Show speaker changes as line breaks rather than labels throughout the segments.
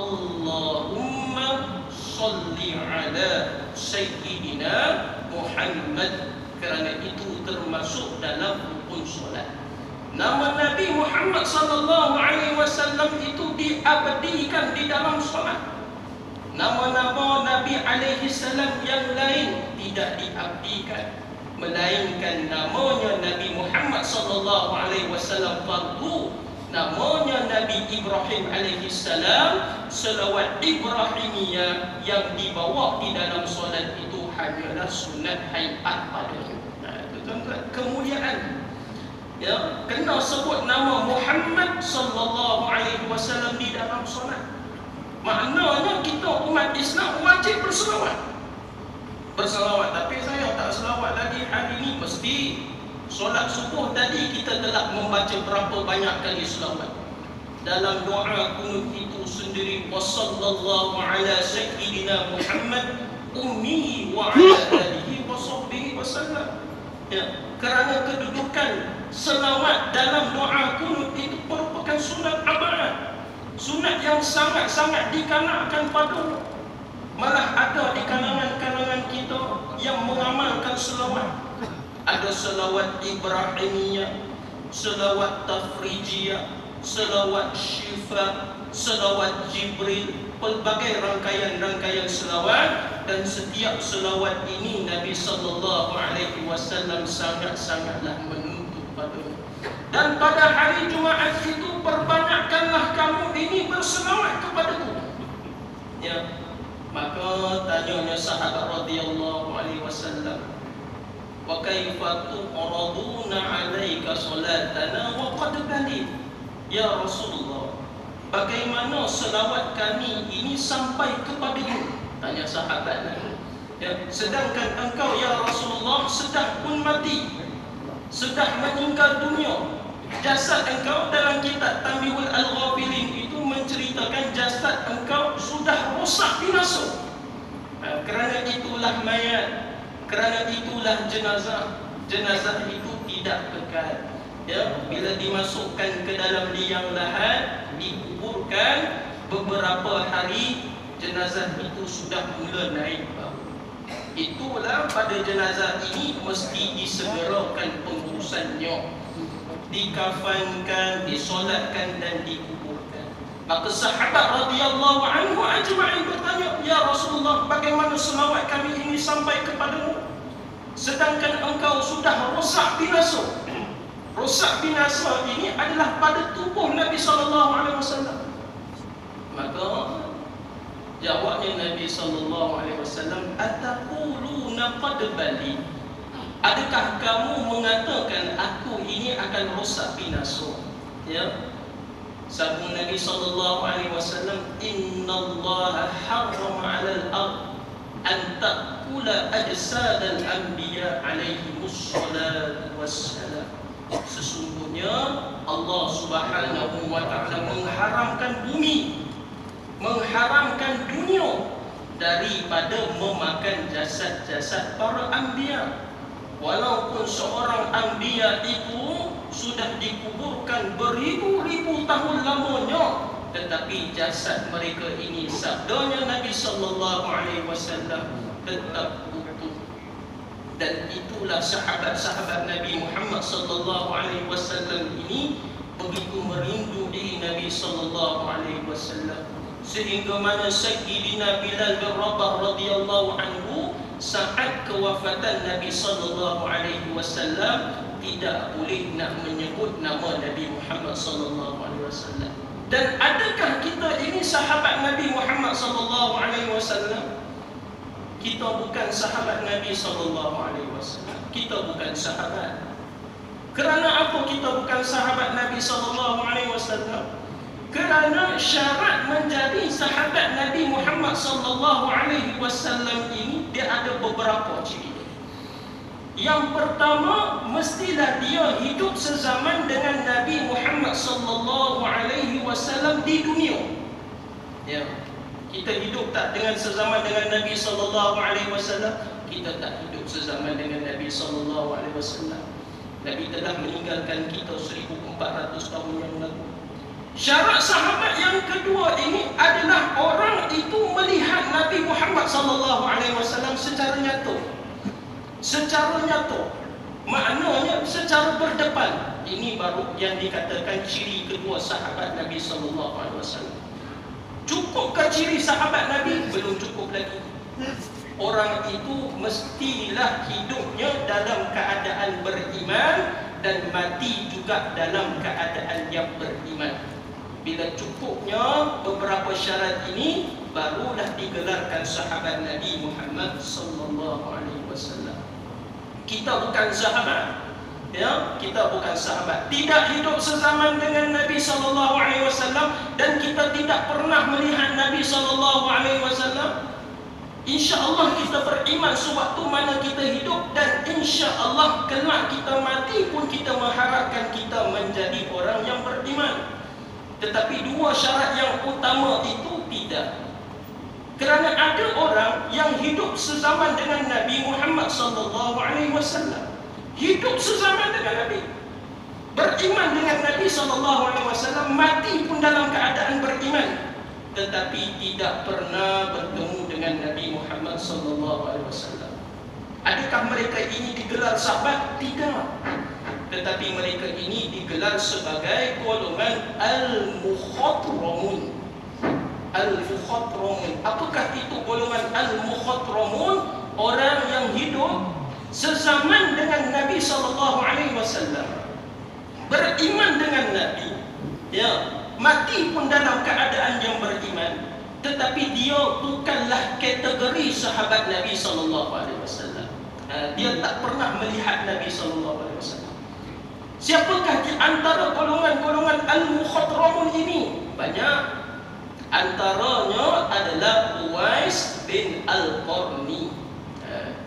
Allahumma salli ala Sayyidina Muhammad. Kerana itu termasuk dalam rukun solat. Nama Nabi Muhammad sallallahu alaihi wasallam itu diabadikan di dalam solat. Nama-nama Nabi alaihi salam yang lain tidak diabdikan, melainkan namanya Nabi Muhammad sallallahu alaihi wasallam fardu. Namanya Nabi Ibrahim alaihi salam, selawat Ibrahimiyah yang dibawa di dalam solat itu hanyalah sunat haiat padanya. Itu tuan-tuan, kemuliaan. Ya, kena sebut nama Muhammad sallallahu alaihi wasallam di dalam solat. Maknanya kita umat Islam wajib berselawat. Berselawat, tapi saya tak selawat lagi hari ini. Mesti solat subuh tadi kita telah membaca berapa banyak kali selawat. Dalam doa kunut itu sendiri, wassallallahu ala sayyidina Muhammad ummi wa ala alihi wa sahbihi wasallam. Ya, kerana kedudukan selawat dalam doa kunut itu merupakan sunat abad. Sunat yang sangat-sangat digalakkan pada. Malah ada di kalangan-kalangan kita yang mengamalkan selawat. Ada selawat Ibrahimiyah, selawat Tafrijiyah, selawat Syifa, selawat Jibril, pelbagai rangkaian-rangkaian selawat. Dan setiap selawat ini Nabi sallallahu alaihi wasallam sangat-sangatlah menuntut padanya. Dan pada hari Jumaat itu perbanyakkanlah kamu ini berselawat kepadaku. Ya, maka tanyanya sahabat radhiyallahu alaihi wasallam, wa kaifa tu'raduna 'alaika salatana wa qad bali? Ya Rasulullah, bagaimana selawat kami ini sampai kepadamu? Tanya sahabat. Ya, sedangkan engkau ya Rasulullah sudah pun mati, sudah meninggal dunia. Jasad engkau dalam kitab Tanbihul Al-Ghafilin itu menceritakan jasad engkau sudah rosak binasa. Kerana itulah mayat, kerana itulah jenazah. Jenazah itu tidak kekal. Ya, bila dimasukkan ke dalam liang lahat, dikuburkan, beberapa hari jenazah itu sudah mula naik bau. Itulah pada jenazah ini mesti disegerakan pengurusannya, dikafankan, disolatkan dan dikuburkan. Maka sahabat radhiyallahu anhu ajma'in bertanya, ya Rasulullah, bagaimana selawat kami ini sampai kepadamu sedangkan engkau sudah rosak binasa? Rosak binasa ini adalah pada tubuh Nabi sallallahu alaihi wasallam. Maka jawabnya Nabi sallallahu alaihi wasallam, ataquluna qad bali? Adakah kamu mengatakan aku ini akan rosak binasa? Ya. Sabda Nabi sallallahu alaihi wasallam, innallaha harrama 'alal ard an ta'kula ajsad al-anbiya alaihimus salatu wassalam. Sesungguhnya Allah Subhanahu wa taala mengharamkan bumi, mengharamkan dunia daripada memakan jasad-jasad para anbiya. Walaupun seorang anbiya itu sudah dikuburkan beribu-ribu tahun lamanya, tetapi jasad mereka ini, sabdanya Nabi sallallahu alaihi wasallam, tetap utuh. Dan itulah sahabat-sahabat Nabi Muhammad sallallahu alaihi wasallam ini begitu merindui Nabi sallallahu alaihi wasallam, sehingga mana Sayyidina Bilal bin Rabah radhiyallahu anhu saat kewafatan Nabi sallallahu alaihi wasallam tidak boleh nak menyebut nama Nabi Muhammad sallallahu alaihi wasallam. Dan adakah kita ini sahabat Nabi Muhammad sallallahu alaihi wasallam? Kita bukan sahabat Nabi sallallahu alaihi wasallam. Kita bukan sahabat. Kerana apa kita bukan sahabat Nabi sallallahu alaihi wasallam? Kerana syarat menjadi sahabat Nabi Muhammad sallallahu alaihi wasallam ini dia ada beberapa ciri. Yang pertama, mestilah dia hidup sezaman dengan Nabi Muhammad sallallahu alaihi wasallam di dunia. Ya. Kita hidup tak dengan sezaman dengan Nabi sallallahu alaihi wasallam, kita tak hidup sezaman dengan Nabi sallallahu alaihi wasallam. Nabi telah meninggalkan kita 1400 tahun yang lalu. Syarat sahabat yang kedua ini adalah sallallahu alaihi wasallam secara nyata. Secara nyata. Maknanya secara berdepan. Ini baru yang dikatakan ciri kedua sahabat Nabi sallallahu alaihi wasallam. Cukupkah ciri sahabat Nabi? Belum cukup lagi. Orang itu mestilah hidupnya dalam keadaan beriman dan mati juga dalam keadaan yang beriman. Bila cukupnya beberapa syarat ini, barulah digelarkan sahabat Nabi Muhammad sallallahu alaihi wasallam. Kita bukan sahabat, ya, kita bukan sahabat. Tidak hidup sezaman dengan Nabi sallallahu alaihi wasallam dan kita tidak pernah melihat Nabi sallallahu alaihi wasallam. InsyaAllah kita beriman sewaktu mana kita hidup, dan insyaAllah kelak kita mati pun kita mengharapkan kita menjadi orang yang beriman. Tetapi dua syarat yang utama itu tidak. Kerana ada orang yang hidup sezaman dengan Nabi Muhammad SAW, hidup sezaman dengan Nabi, beriman dengan Nabi SAW, mati pun dalam keadaan beriman, tetapi tidak pernah bertemu dengan Nabi Muhammad SAW. Adakah mereka ini digelar sahabat? Tidak. Tetapi mereka ini digelar sebagai golongan al-mukhadramun. Al-mukhadramun. Apakah itu golongan al-mukhadramun? Orang yang hidup sezaman dengan Nabi SAW, beriman dengan Nabi, ya, mati pun dalam keadaan yang beriman, tetapi dia bukanlah kategori sahabat Nabi SAW. Dia tak pernah melihat Nabi SAW. Siapakah di antara golongan-golongan al-mukhadramun ini? Banyak. Antaranya adalah Uwais bin Al-Qarni.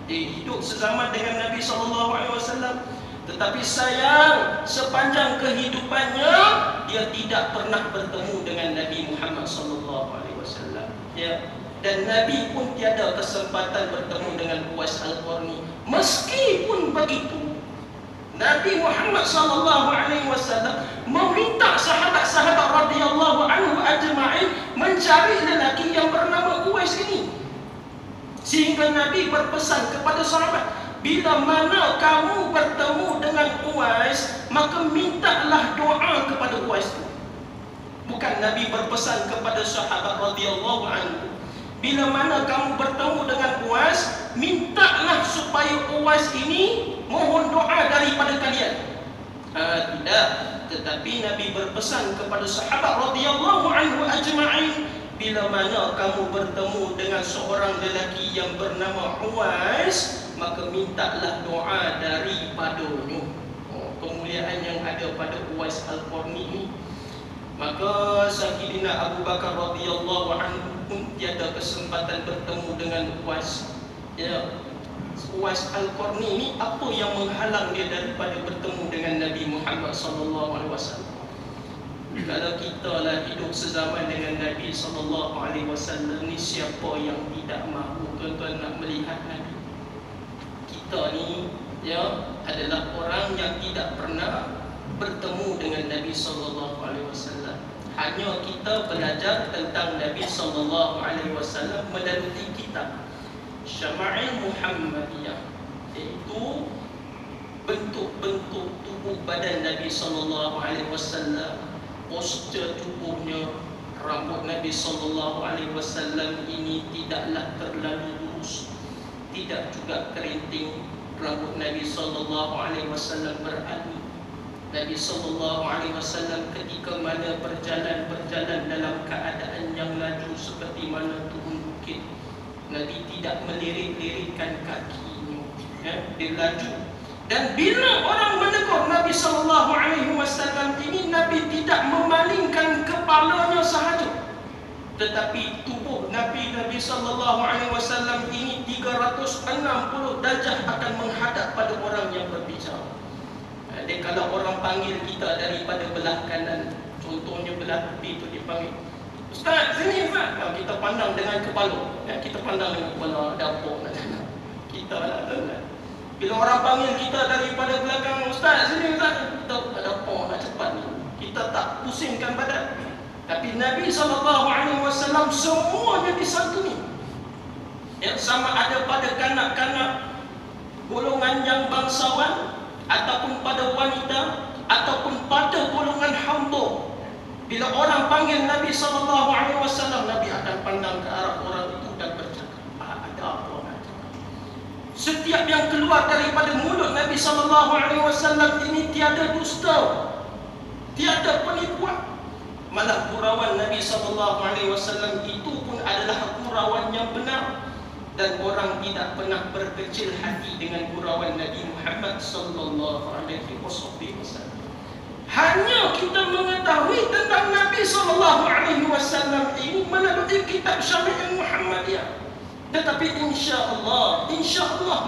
Dia hidup sezaman dengan Nabi SAW, tetapi sayang, sepanjang kehidupannya dia tidak pernah bertemu dengan Nabi Muhammad SAW. Ya. Dan Nabi pun tiada kesempatan bertemu dengan Uwais Al-Qarni. Meskipun begitu, Nabi Muhammad SAW meminta sahabat-sahabat radhiyallahu anhu ajma'in mencari lelaki yang bernama Uwais ini. Sehingga Nabi berpesan kepada sahabat, bila mana kamu bertemu dengan Uwais, maka mintalah doa kepada Uwais itu. Bukan Nabi berpesan kepada sahabat radhiyallahu anhu, bila mana kamu bertemu dengan Uwais, mintalah supaya Uwais ini mohon doa daripada kalian. Tidak. Tetapi Nabi berpesan kepada sahabat radhiyallahu anhu ajma'in, bila mana kamu bertemu dengan seorang lelaki yang bernama Uwais, maka mintalah doa daripadanya. Kemuliaan yang ada pada Uwais Al-Qarni ini. Maka Sayyidina Abu Bakar radhiyallahu anhu pun tiada kesempatan bertemu dengan Uwais. Ya, Uwais Al-Qarni ini apa yang menghalang dia daripada bertemu dengan Nabi Muhammad SAW? Kalau kita lah hidup sezaman dengan Nabi SAW ni, siapa yang tidak mahu tuan-tuan nak melihat Nabi? Kita ni, ya, adalah orang yang tidak pernah bertemu dengan Nabi SAW. Hanya kita belajar tentang Nabi SAW melalui kitab Syama'il Muhammadiyah, iaitu bentuk-bentuk tubuh badan Nabi SAW, postur tubuhnya. Rambut Nabi SAW ini tidaklah terlalu lurus, tidak juga keriting. Rambut Nabi SAW beralui. Nabi SAW ketika mana berjalan dalam keadaan yang laju seperti mana turun bukit, Nabi tidak melirik-lirikkan kakinya, ya, dia laju. Dan bila orang menegur Nabi SAW ini, Nabi tidak memalingkan kepalanya sahaja, tetapi tubuh Nabi SAW ini 360 darjah akan menghadap pada orang yang berbicara. Dan kalau orang panggil kita daripada belah kanan, contohnya belah tepi itu dipanggil, Ustaz, sini Ustaz. Kita pandang dengan kepala, ya, kita pandang dengan kepala, dapur kita lah. Bila orang panggil kita daripada belakang, Ustaz, sini Ustaz, kita dapur nak cepat ni, kita tak pusingkan badan. Tapi Nabi SAW semuanya disantuni. Ya, sama ada pada kanak-kanak golongan yang bangsawan, ataupun pada wanita, ataupun pada golongan hamba. Bila orang panggil Nabi SAW, Nabi akan pandang ke arah orang itu dan bercakap, ada apa nak cakap? Setiap yang keluar daripada mulut Nabi SAW ini tiada dusta, tiada penipuan. Malah gurauan Nabi SAW itu pun adalah gurauan yang benar, dan orang tidak pernah berkecil hati dengan gurauan Nabi Muhammad SAW. Hanya kita mengetahui tentang Nabi SAW ini melalui kitab Syariat Muhammadiyah. Tetapi insya-Allah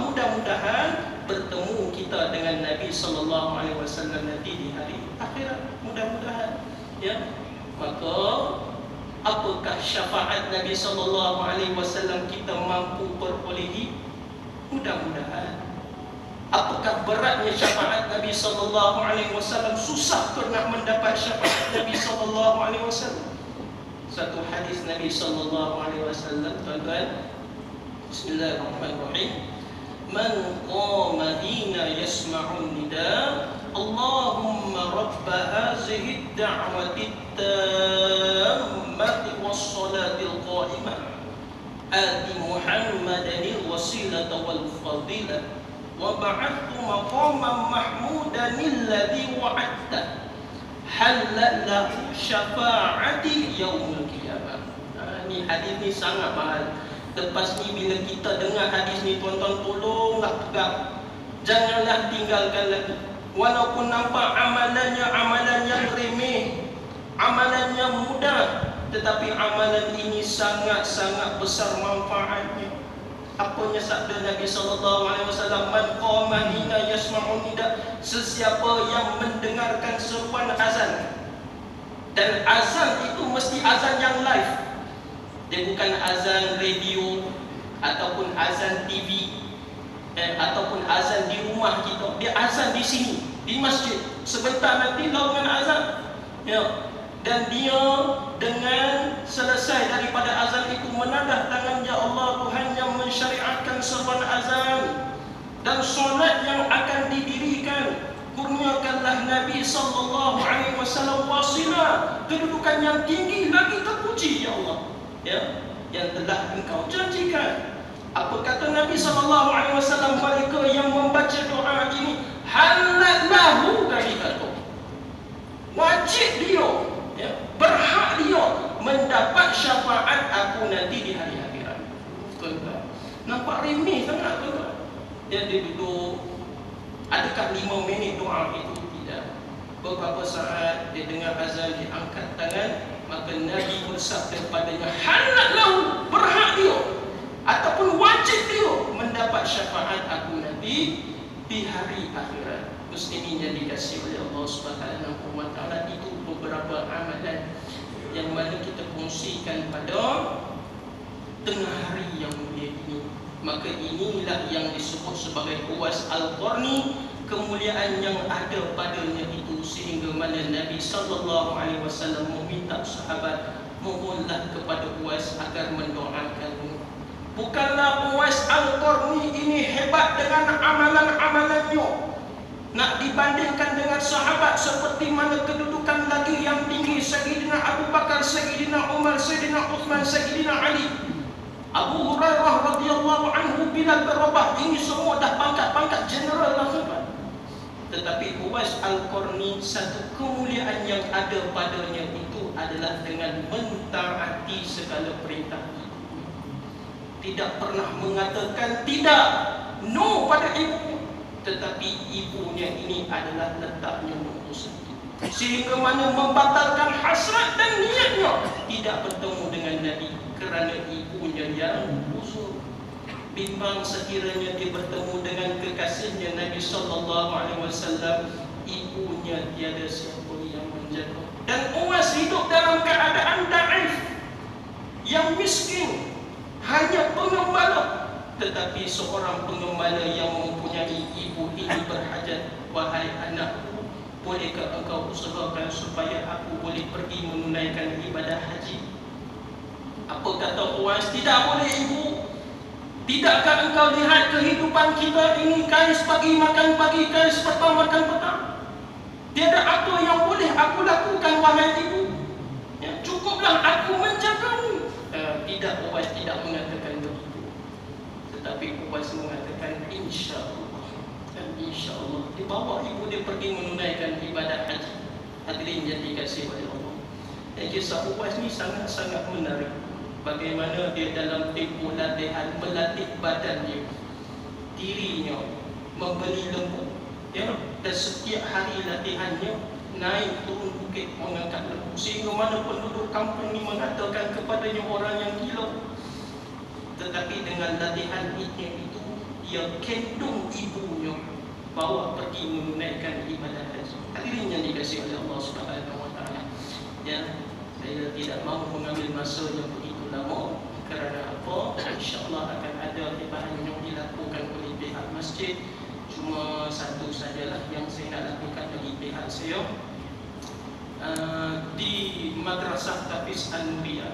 mudah-mudahan bertemu kita dengan Nabi SAW nanti di hari akhirat. Mudah-mudahan, ya. Maka apakah syafaat Nabi SAW kita mampu perolehi? Mudah-mudahan. Apakah beratnya syafaat Nabi SAW? Susah pernah mendapat syafaat Nabi SAW. Satu hadis Nabi SAW, tuan-tuan, Bismillahirrahmanirrahim. Man qama hina yasma'un nida, Allahumma rabba hazihi ad-da'wati at-tammati was-salati al-qa'imah, ati Muhammadan al-wasilata wal-fadilah, wa ba'athu maqaman mahmudan alladhi wa'adta, halal lahu syafa'ati yaumil qiyamah. Ini hadis ni sangat mahal. Lepas ni bila kita dengar hadis ni, tuan-tuan, tolonglah pegang, janganlah tinggalkan lagi. Walaupun nampak amalannya amalan yang remeh, amalan yang mudah, tetapi amalan ini sangat-sangat besar manfaatnya. Apanya sabda Nabi SAW, man qama hina yasma'un nida, sesiapa yang mendengarkan seruan azan. Dan azan itu mesti azan yang live. Dia bukan azan radio ataupun azan TV ataupun azan di rumah kita. Dia azan di sini, di masjid. Sebentar nanti laungan azan, ya. Dan dia dengan selesai daripada azan itu menadah tangan, ya Allah, Tuhan yang mensyariatkan seruan azan dan solat yang akan didirikan, kurniakanlah Nabi SAW wasilah, kedudukan yang tinggi lagi terpuji, ya Allah, ya, yang telah Engkau janjikan. Apa kata Nabi SAW? Mereka yang membaca doa ini halallahu kalimatuh, wajib dia, ya, berhak dia mendapat syafaat aku nanti di hari akhirat. Tuan-tuan, nampak remeh sangat, tuan-tuan. Dia duduk, adakah 5 minit doa itu? Tidak. Beberapa saat dia dengar azan, dia angkat tangan, maka Nabi bersabda padanya, halallahu, berhak dia ataupun wajib dia mendapat syafaat aku nanti di hari akhirat. Muslimin yang dikasihi oleh Allah Subhanahu wa taala, itu beberapa amalan yang mana kita kongsikan pada tengah hari yang mulia ini. Maka inilah yang disebut sebagai Uwais Al-Qarni, kemuliaan yang ada padanya itu, sehingga mana Nabi SAW meminta sahabat, mohonlah kepada Uwais agar mendoakanmu. Bukanlah Uwais Al-Qarni ini hebat dengan amalan-amalannya, nak dibandingkan dengan sahabat seperti mana kedudukan lagi yang tinggi Sayyidina Abu Bakar, Sayyidina Umar, Sayyidina Uthman, Sayyidina Ali, Abu Hurairah radhiyallahu anhu, Bilal bin Rabah. Ini semua dah pangkat-pangkat general lah, sahabat. Tetapi Uwais Al-Qarni, satu kemuliaan yang ada padanya itu adalah dengan mentaati segala perintah. Tidak pernah mengatakan tidak, no pada ibu, tetapi ibunya ini adalah letaknya nombor 1, sehingga mana membatalkan hasrat dan niatnya tidak bertemu dengan Nabi kerana ibunya yang uzur. Bimbang sekiranya dia bertemu dengan kekasihnya Nabi SAW, ibunya tiada siapa yang menjaga. Dan Uwais hidup dalam keadaan daif, yang miskin, hanya pengembala. Tetapi seorang pengembala yang mempunyai ibu ini berhajat, wahai anakku, bolehkah engkau usahakan supaya aku boleh pergi menunaikan ibadah haji? Apa kata Uwais? Tidak boleh ibu. Tidakkah engkau lihat kehidupan kita ini, kais pagi makan pagi, kais petang makan petang? Tiada apa yang boleh aku lakukan, wahai ibu. Ya, cukuplah aku menjagamu. Tidak, Uwais tidak mengatakan begitu. Tetapi Uwais mengatakan insya-Allah. Dan insya-Allah dibawa ibu dia pergi menunaikan ibadat haji. Hadirin yang dikasihi oleh Allah. Kisah Uwais ni sangat-sangat menarik. Bagaimana dia dalam tempoh latihan melatih badan dia, dirinya, membeli lembu, ya, dan setiap hari latihannya naik turun bukit mengangkat lembu, sehingga mana penduduk kampung ni mengatakan kepadanya orang yang gila. Tetapi dengan latihan itu dia kendung ibunya bawa pergi menunaikan ibadah haji. Hadirin yang dikasihi oleh Allah Subhanahu wa taala. Ya, saya tidak mahu mengambil masa yang begitu lama, kerana apa? InsyaAllah akan ada hibaan yang dilakukan oleh pihak masjid. Cuma satu sajalah yang saya nak lakukan bagi pihak saya. Di Madrasah Tafiz An-Nuriyah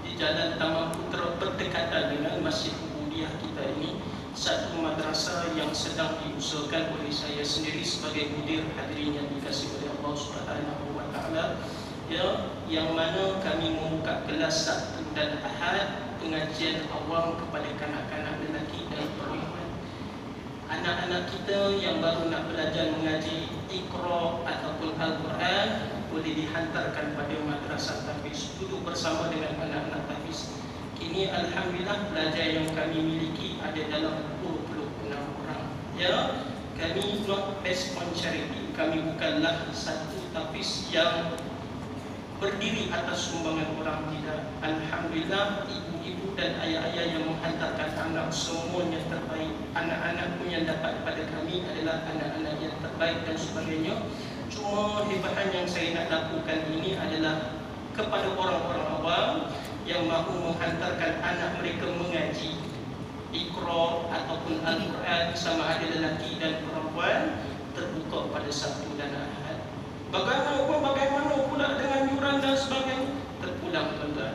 di Jalan Taman Putra berdekatan dengan Masjid Ubudiyah kita ini, satu madrasah yang sedang diusahakan oleh saya sendiri sebagai mudir. Hadirin yang dikasihi oleh Allah Subhanahu wa taala, ya, yang mana kami membuka kelas Sabtu dan Ahad pengajian awam kepada kanak-kanak lelaki dan perempuan. Anak-anak kita yang baru nak belajar mengaji Iqra ataupun Al-Quran boleh dihantarkan pada Madrasah Tafiz, duduk bersama dengan anak-anak Tafiz. Kini Alhamdulillah pelajar yang kami miliki ada dalam 26 orang. Ya, kami not based on charity. Kami bukanlah satu Tafiz yang berdiri atas sumbangan orang, tidak. Alhamdulillah ibu-ibu dan ayah-ayah yang menghantarkan anak semuanya terbaik. Anak-anak pun yang dapat pada kami adalah anak-anak yang terbaik dan sebagainya. Cuma hebahan yang saya nak lakukan ini adalah kepada orang-orang awam yang mahu menghantarkan anak mereka mengaji Iqra ataupun Al-Quran, sama ada lelaki dan perempuan, terbuka pada Sabtu dan Ahad. Bagaimana pula dengan yuran dan sebagainya? Terpulang tuan-tuan.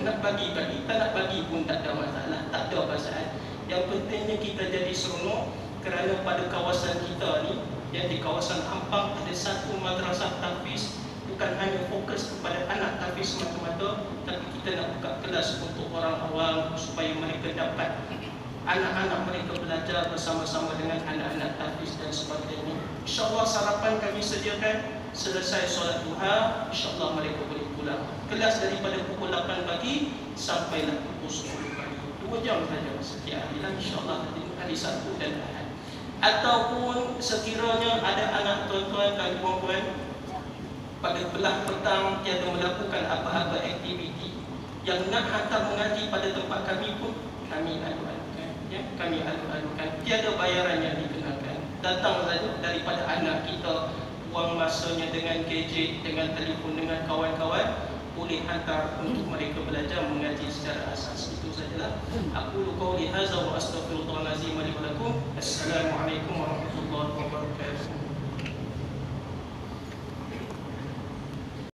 Nak bagi-bagi, tak nak bagi pun tak ada masalah, tak ada pasal. Yang pentingnya kita jadi seronok, kerana pada kawasan kita ni, yang di kawasan Ampang ada satu madrasah Tafiz, bukan hanya fokus kepada anak Tafiz semata-mata, tapi kita nak buka kelas untuk orang awam supaya mereka dapat, anak-anak mereka belajar bersama-sama dengan anak-anak Tafiz dan sebagainya. InsyaAllah sarapan kami sediakan, selesai solat duha, insyaAllah mereka boleh pulang. Kelas daripada pukul 8 pagi sampailah pukul 10 pagi, 2 jam saja setiap hari, insyaAllah hari Sabtu dan Ahad. Ataupun sekiranya ada anak tuan-tuan dan puan-puan pada belah petang tiada melakukan apa-apa aktiviti yang nak hantar mengaji pada tempat kami pun, kami alu-alukan, ya, kami alu-alukan, tiada bayaran yang dikenakan. Datang saja daripada anak kita, buang masanya dengan gadget, dengan telefon, dengan kawan-kawan, boleh hantar untuk mereka belajar mengaji secara asas. Itu sajalah. Aku qauli hadza wa astaghfirullahalazim li wa lakum. Assalamualaikum warahmatullahi wabarakatuh.